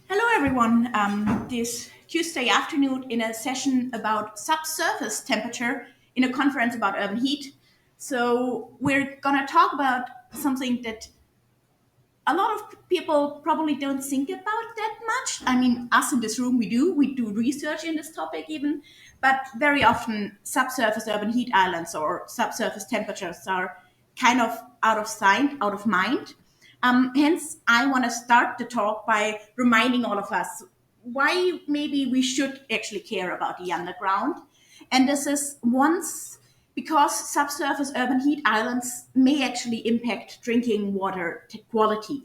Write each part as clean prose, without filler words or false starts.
Hello, everyone. This Tuesday afternoon in a session about subsurface temperature in a conference about urban heat. So we're going to talk about something that a lot of people probably don't think about that much. I mean, us in this room, we do research in this topic even, but very often subsurface urban heat islands or subsurface temperatures are kind of out of sight, out of mind. Hence, I want to start the talk by reminding all of us why maybe we should actually care about the underground. And this is once because subsurface urban heat islands may actually impact drinking water quality.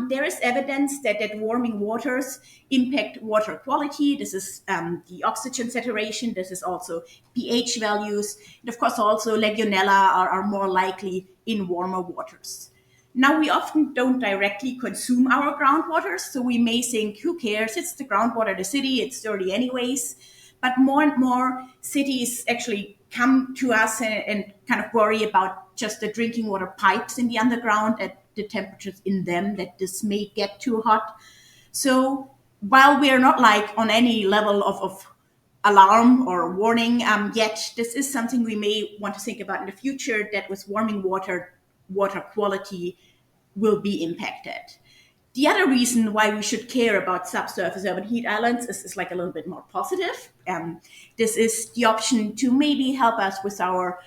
There is evidence that warming waters impact water quality. This is the oxygen saturation. This is also pH values. And of course, also Legionella are more likely in warmer waters. Now, we often don't directly consume our groundwater, so we may think, who cares? It's the groundwater of the city, it's dirty anyways. But more and more cities actually come to us and kind of worry about just the drinking water pipes in the underground at the temperatures in them, that this may get too hot. So while we're not like on any level of alarm or warning yet, this is something we may want to think about in the future, that with warming water quality will be impacted. The other reason why we should care about subsurface urban heat islands is like a little bit more positive. This is the option to maybe help us with our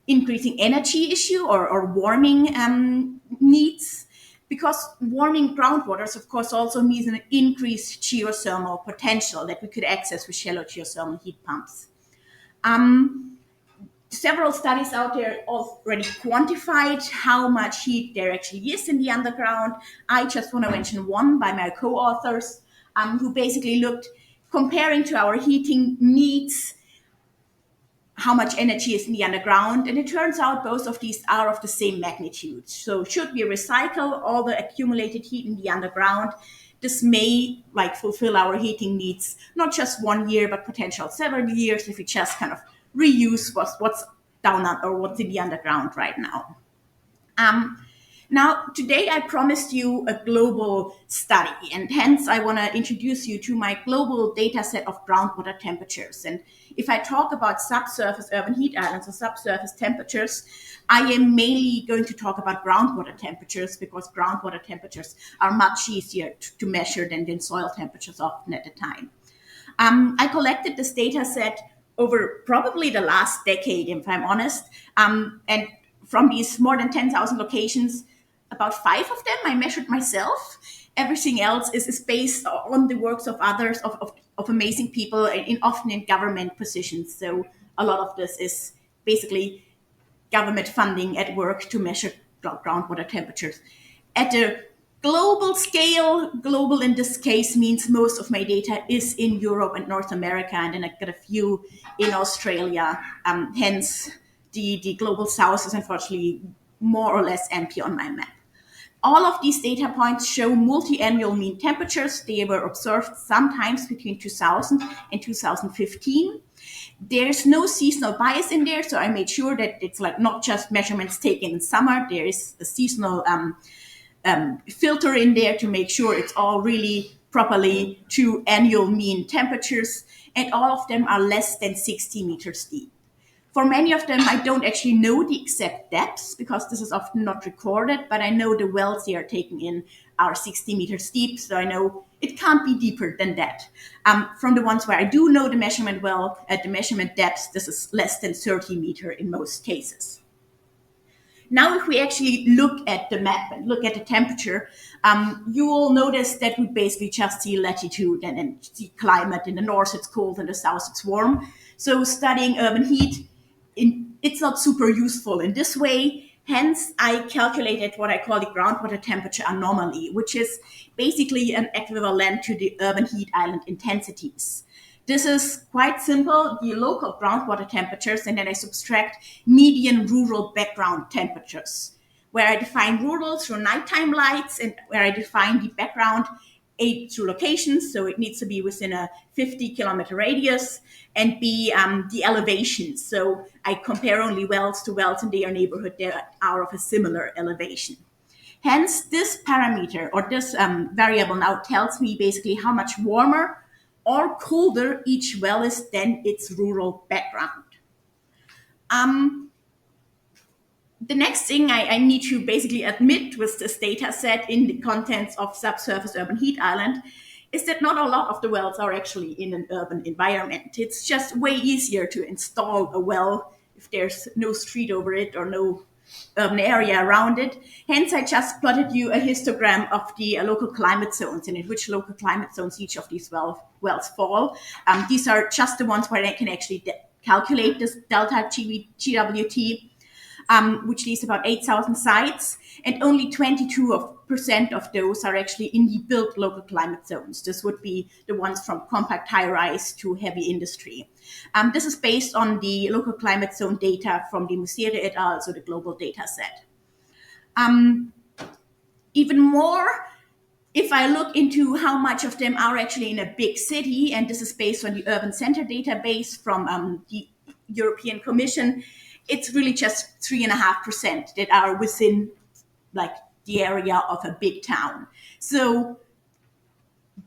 increasing energy issue or warming needs, because warming groundwaters, of course, also means an increased geothermal potential that we could access with shallow geothermal heat pumps. Several studies out there already quantified how much heat there actually is in the underground. I just want to mention one by my co-authors who basically looked, comparing to our heating needs, how much energy is in the underground. And it turns out both of these are of the same magnitude. So should we recycle all the accumulated heat in the underground, this may fulfill our heating needs, not just 1 year, but potential several years if we just kind of reuse what's down or what's in the underground right now. Now, today I promised you a global study, and hence I want to introduce you to my global data set of groundwater temperatures. And if I talk about subsurface urban heat islands or subsurface temperatures, I am mainly going to talk about groundwater temperatures, because groundwater temperatures are much easier to measure than soil temperatures often at the time. I collected this data set over probably the last decade, if I'm honest, and from these more than 10,000 locations, about 5 of them I measured myself. Everything else is based on the works of others, of amazing people, often in government positions. So a lot of this is basically government funding at work to measure groundwater temperatures. At a global scale, global in this case means most of my data is in Europe and North America, and then I got a few in Australia. Hence, the global south is unfortunately more or less empty on my map. All of these data points show multi-annual mean temperatures. They were observed sometimes between 2000 and 2015. There's no seasonal bias in there, so I made sure that it's not just measurements taken in summer. There is a seasonal filter in there to make sure it's all really properly to annual mean temperatures, and all of them are less than 60 meters deep. For many of them, I don't actually know the exact depths, because this is often not recorded, but I know the wells they are taking in are 60 meters deep, so I know it can't be deeper than that. From the ones where I do know the measurement well, at the measurement depths, this is less than 30 meters in most cases. Now, if we actually look at the map and look at the temperature, you will notice that we basically just see latitude and see climate. In the north, it's cold, in the south, it's warm. So studying urban heat, it's not super useful in this way. Hence, I calculated what I call the groundwater temperature anomaly, which is basically an equivalent to the urban heat island intensities. This is quite simple, the local groundwater temperatures, and then I subtract median rural background temperatures, where I define rural through nighttime lights and where I define the background A, through locations, so it needs to be within a 50-kilometer radius, and B, the elevation. So I compare only wells to wells in their neighborhood that are of a similar elevation. Hence, this parameter or this variable now tells me basically how much warmer or colder each well is than its rural background. The next thing I need to basically admit with this data set in the contents of subsurface urban heat island is that not a lot of the wells are actually in an urban environment. It's just way easier to install a well if there's no street over it or no urban area around it. Hence, I just plotted you a histogram of the local climate zones and in which local climate zones each of these wells fall. These are just the ones where I can actually calculate this delta GWT, which leaves about 8,000 sites, and only 22% of those are actually in the built local climate zones. This would be the ones from compact high-rise to heavy industry. This is based on the local climate zone data from the Musere et al., so the global data set. Even more, if I look into how much of them are actually in a big city, and this is based on the Urban Center database from the European Commission, it's really just 3.5% that are within like the area of a big town. So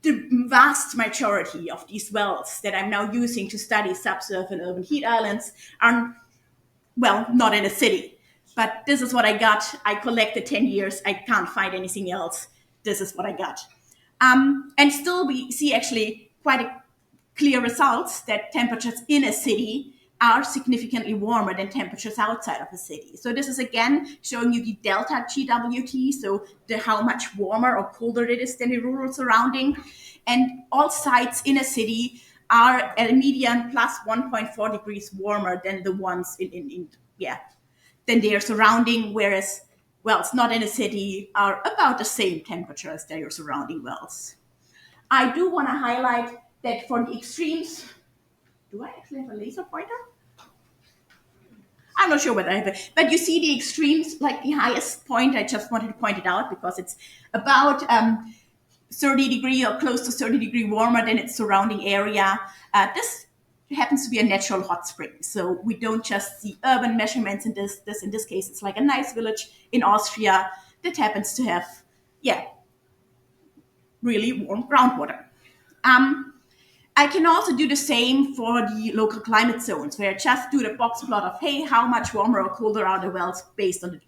the vast majority of these wells that I'm now using to study subsurface and urban heat islands are, well, not in a city. But this is what I got. I collected 10 years. I can't find anything else. This is what I got. And still we see actually quite a clear results that temperatures in a city are significantly warmer than temperatures outside of a city. So this is again showing you the delta GWT, so how much warmer or colder it is than the rural surrounding. And all sites in a city are at a median plus 1.4 degrees warmer than the ones than their surrounding, whereas wells not in a city are about the same temperature as their surrounding wells. I do want to highlight that for the extremes, do I actually have a laser pointer? I'm not sure whether I have it, but you see the extremes, like the highest point, I just wanted to point it out because it's about 30 degree or close to 30 degree warmer than its surrounding area. This happens to be a natural hot spring. So we don't just see urban measurements in this. In this case, it's like a nice village in Austria that happens to have, really warm groundwater. I can also do the same for the local climate zones, where I just do the box plot of, hey, how much warmer or colder are the wells based on the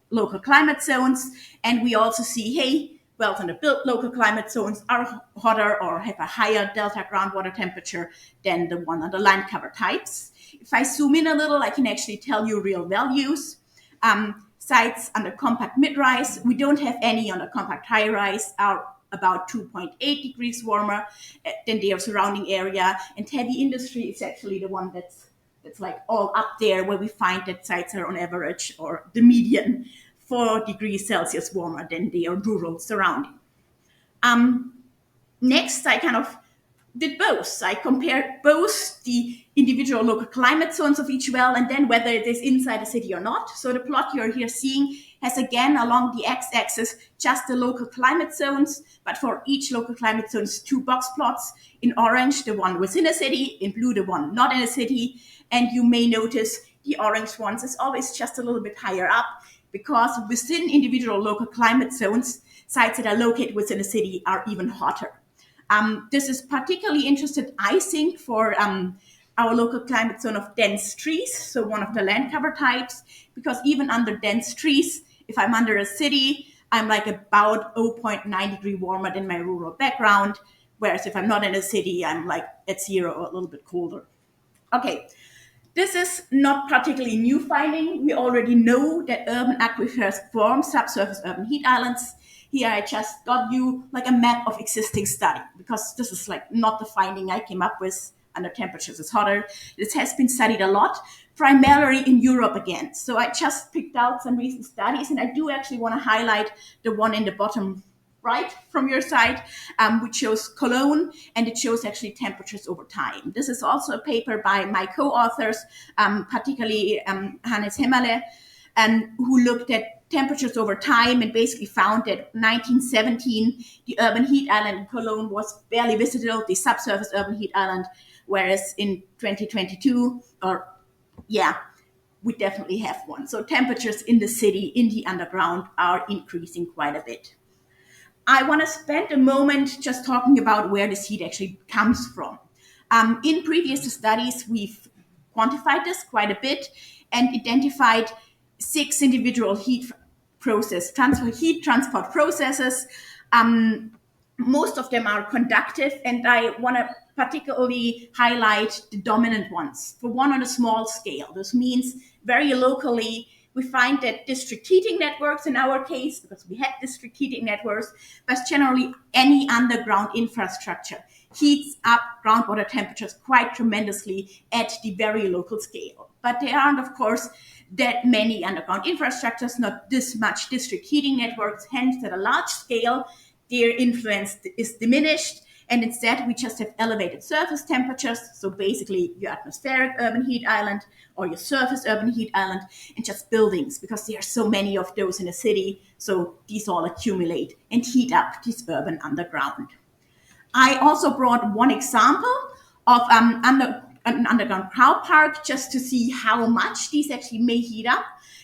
local climate zones. And we also see, hey, wells in the built local climate zones are hotter or have a higher delta groundwater temperature than the one on the land cover types. If I zoom in a little, I can actually tell you real values. Sites under compact mid-rise, we don't have any on the compact high-rise, are about 2.8 degrees warmer than their surrounding area. And heavy industry is actually the one that's like all up there, where we find that sites are on average or the median 4 degrees Celsius warmer than their rural surrounding. Next, I kind of did both. I compared both the individual local climate zones of each well and then whether it is inside a city or not. So the plot you're here seeing has again along the x-axis just the local climate zones, but for each local climate zones, 2 box plots. In orange, the one within a city, in blue, the one not in a city. And you may notice the orange ones is always just a little bit higher up, because within individual local climate zones, sites that are located within a city are even hotter. This is particularly interesting, I think, for our local climate zone of dense trees, so one of the land cover types, because even under dense trees, if I'm under a city, I'm like about 0.9 degree warmer than my rural background, whereas if I'm not in a city, I'm like at 0 or a little bit colder. Okay, this is not particularly new finding. We already know that urban aquifers form subsurface urban heat islands. Here I just got you like a map of existing study, because this is like not the finding I came up with. Under temperatures is hotter. This has been studied a lot, primarily in Europe again. So I just picked out some recent studies, and I do actually want to highlight the one in the bottom right from your side, which shows Cologne, and it shows actually temperatures over time. This is also a paper by my co-authors, particularly Hannes Hemmerle, and who looked at temperatures over time and basically found that 1917, the urban heat island in Cologne was barely visitable, the subsurface urban heat island, whereas in 2022, or yeah, we definitely have one. So temperatures in the city, in the underground, are increasing quite a bit. I want to spend a moment just talking about where this heat actually comes from. In previous studies, we've quantified this quite a bit and identified 6 individual heat transport processes. Most of them are conductive, and I want to particularly highlight the dominant ones. For one, on a small scale, this means very locally. We find that district heating networks, in our case, because we had district heating networks, but generally any underground infrastructure heats up groundwater temperatures quite tremendously at the very local scale. But there aren't, of course, that many underground infrastructures, not this much district heating networks, hence at a large scale, their influence is diminished. And instead, we just have elevated surface temperatures. So basically your atmospheric urban heat island or your surface urban heat island, and just buildings, because there are so many of those in a city. So these all accumulate and heat up this urban underground. I also brought one example of an underground car park just to see how much these actually may heat up.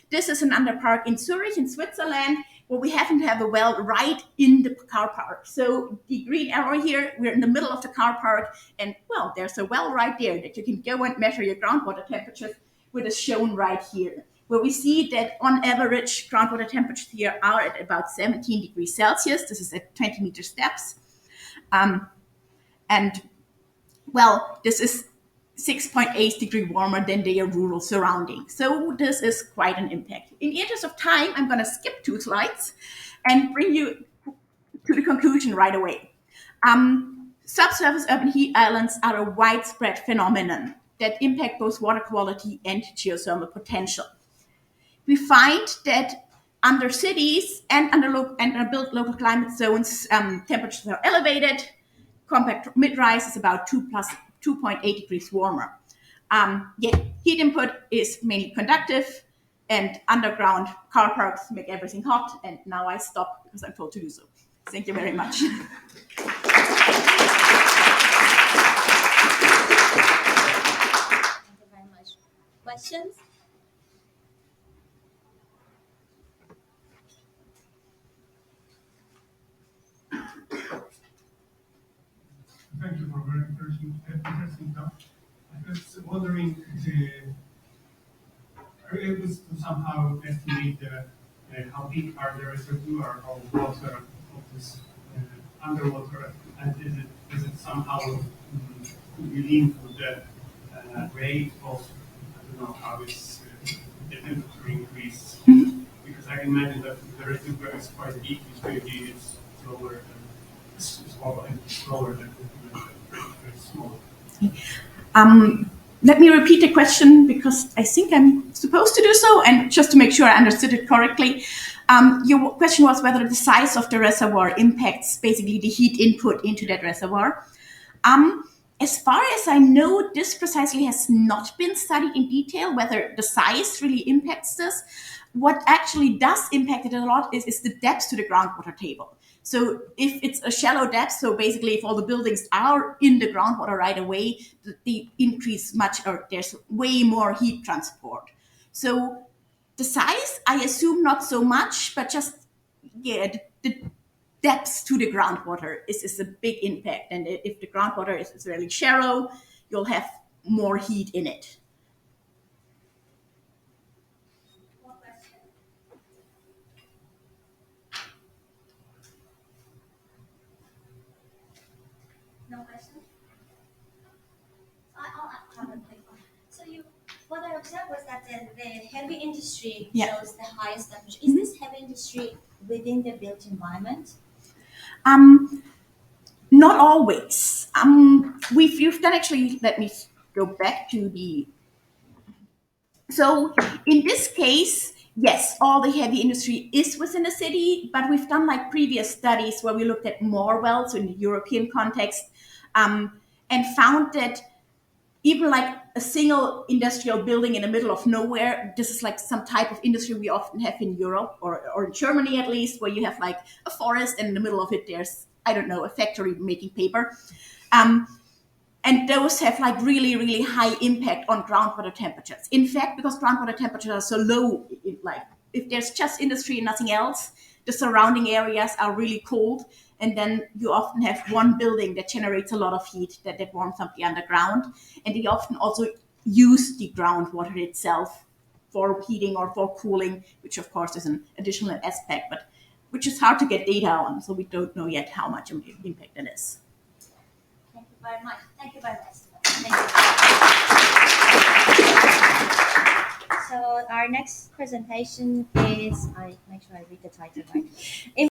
This is an underpark in Zurich, in Switzerland, where we happen to have a well right in the car park. So the green arrow here, we're in the middle of the car park, and well, there's a well right there that you can go and measure your groundwater temperatures, which is shown right here, where we see that on average groundwater temperatures here are at about 17 degrees Celsius. This is at 20 meter steps. And well, this is 6.8 degrees warmer than their rural surroundings. So this is quite an impact. In the interest of time, I'm going to skip 2 slides and bring you to the conclusion right away. Subsurface urban heat islands are a widespread phenomenon that impact both water quality and geothermal potential. We find that under cities and under built local climate zones, temperatures are elevated. Compact mid-rise is about 2.8 degrees warmer. Heat input is mainly conductive, and underground car parks make everything hot. And now I stop because I'm told to do so. Thank you very much. Thank you very much. Questions? Thank you for a very interesting talk. I was wondering, are you able to somehow estimate how deep are the reservoir of water of this underwater, and is it somehow could be linked with the rate of, I don't know, how is the temperature increase? Because I imagine that the reservoir is quite deep, usually it's lower than slower than small. Let me repeat the question because I think I'm supposed to do so, and just to make sure I understood it correctly. Your question was whether the size of the reservoir impacts basically the heat input into that reservoir. As far as I know, this precisely has not been studied in detail, whether the size really impacts this. What actually does impact it a lot is the depth to the groundwater table. So if it's a shallow depth, so basically if all the buildings are in the groundwater right away, the increase much, or there's way more heat transport. So the size, I assume not so much, but just, the depth to the groundwater is a big impact. And if the groundwater is really shallow, you'll have more heat in it. No question? I'll comment on. So what I observed was that the heavy industry shows the highest temperature. Is this heavy industry within the built environment? Not always. We've done actually, let me go back to the. So in this case, yes, all the heavy industry is within the city, but we've done like previous studies where we looked at more wells in the European context, and found that even like a single industrial building in the middle of nowhere. This is like some type of industry we often have in Europe or in Germany at least, where you have like a forest and in the middle of it there's, I don't know, a factory making paper. And those have like really, really high impact on groundwater temperatures. In fact, because groundwater temperatures are so low, like if there's just industry and nothing else, the surrounding areas are really cold. And then you often have one building that generates a lot of heat that warms up the underground. And they often also use the groundwater itself for heating or for cooling, which of course is an additional aspect, but which is hard to get data on. So we don't know yet how much impact it is. Thank you very much. Thank you very much. So our next presentation is, I make sure I read the title right.